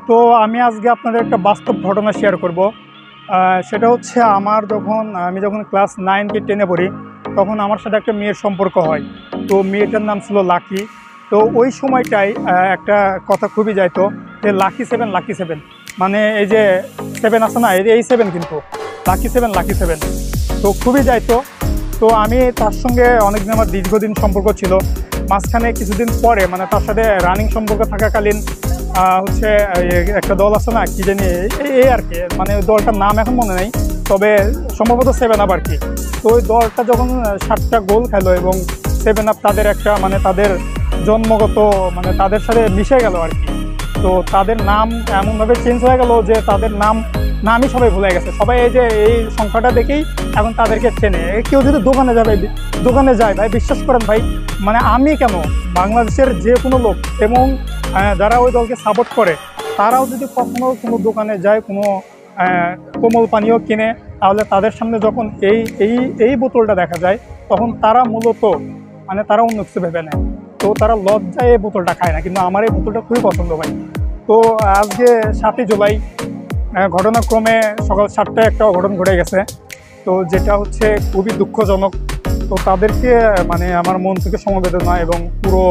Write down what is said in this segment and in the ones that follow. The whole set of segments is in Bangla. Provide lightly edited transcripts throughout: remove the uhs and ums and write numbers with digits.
তো আমি আজকে আপনাদের একটা বাস্তব ঘটনা শেয়ার করব। সেটা হচ্ছে আমি যখন ক্লাস 9 কি 10-এ পড়ি, তখন আমার সাথে একটা মেয়ের সম্পর্ক হয়। তো মেয়েটার নাম ছিল লাকি। তো ওই সময়টায় একটা কথা খুবই যাইতো যে লাকি সেভেন, লাকি সেভেন, মানে এই যে সেভেন আছে না, এই সেভেন, কিন্তু লাকি সেভেন, লাকি সেভেন, তো খুবই যাইতো। তো আমি তার সঙ্গে অনেকদিন আমার দীর্ঘদিন সম্পর্ক ছিল। মাঝখানে কিছুদিন পরে, মানে তার সাথে রানিং সম্পর্ক থাকাকালীন হচ্ছে একটা দল আছে না, কি জানি এই আর কি, মানে ওই দলটার নাম এখন মনে নেই, তবে সম্ভবত 7 আপ আর কি। তো ওই দলটা যখন 7টা গোল খেলো এবং 7 আপ তাদের একটা, মানে তাদের জন্মগত, মানে তাদের সাথে মিশে গেল আর কি। তো তাদের নাম এমনভাবে চেঞ্জ হয়ে গেল যে তাদের নামই সবাই ভুলে গেছে। সবাই এই যে এই সংখ্যাটা দেখেই এখন তাদেরকে চেনে। কেউ যদি দোকানে যায় ভাই, বিশ্বাস করেন ভাই, মানে আমি কেন, বাংলাদেশের যে কোনো লোক এবং যারা ওই দলকে সাপোর্ট করে তারাও যদি কখনো কোনো দোকানে যায়, কোনো কোমল পানীয় কিনে, তাহলে তাদের সামনে যখন এই বোতলটা দেখা যায়, তখন তারা মূলত, মানে তারা অন্য কিছু ভেবে নেয়। তো তারা লজ্জায় এই বোতলটা খায় না, কিন্তু আমার এই বোতলটা খুবই পছন্দ ভাই। তো আজকে 7ই জুলাই ঘটনাক্রমে সকাল 7টায় একটা অঘটন ঘটে গেছে, তো যেটা হচ্ছে খুবই দুঃখজনক। তো তাদেরকে, মানে আমার মন থেকে সমবেদনা এবং পুরো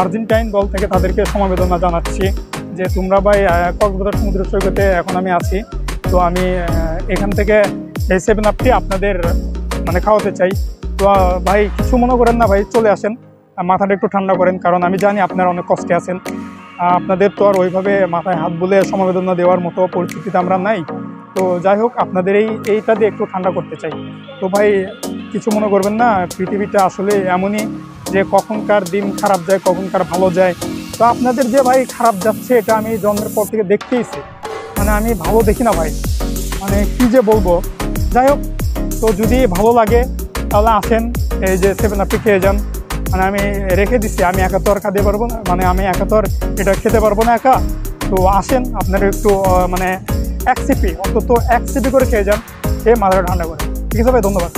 আর্জেন্টাইন দল থেকে তাদেরকে সমবেদনা জানাচ্ছি যে তোমরা ভাই কক্সবাজার সমুদ্র সৈকতে এখন আমি আছি। তো আমি এখান থেকে এই 7 আপটি আপনাদের মানে খাওয়াতে চাই। তো ভাই কিছু মনে করেন না ভাই, চলে আসেন, মাথাটা একটু ঠান্ডা করেন, কারণ আমি জানি আপনারা অনেক কষ্টে আছেন। আপনাদের তো আর ওইভাবে মাথায় হাত বুলে সমবেদনা দেওয়ার মতো পরিস্থিতিতে আমরা নাই। তো যাই হোক, আপনাদের এইটা দিয়ে একটু ঠান্ডা করতে চাই। তো ভাই কিছু মনে করবেন না, পৃথিবীটা আসলে এমনই যে কখনকার দিন খারাপ যায়, কখনকার ভালো যায়। তো আপনাদের যে ভাই খারাপ যাচ্ছে, এটা আমি জন্মের পর থেকে দেখতেইছি, মানে আমি ভালো দেখি না ভাই, মানে কি যে বলবো। যাই হোক, তো যদি ভালো লাগে তাহলে আসেন, এই যে 7 আপনি খেয়ে যান। মানে আমি রেখে দিচ্ছি, আমি একা তো আর খেতে পারবো না, মানে আমি একা তো আর এটা খেতে পারবো না একা। তো আসেন, আপনারা একটু মানে 1 সিপি, অন্তত 1 সিপি করে খেয়ে যান, খেয়ে মাথাটা ঠান্ডা করে। ঠিক আছে ভাই, ধন্যবাদ।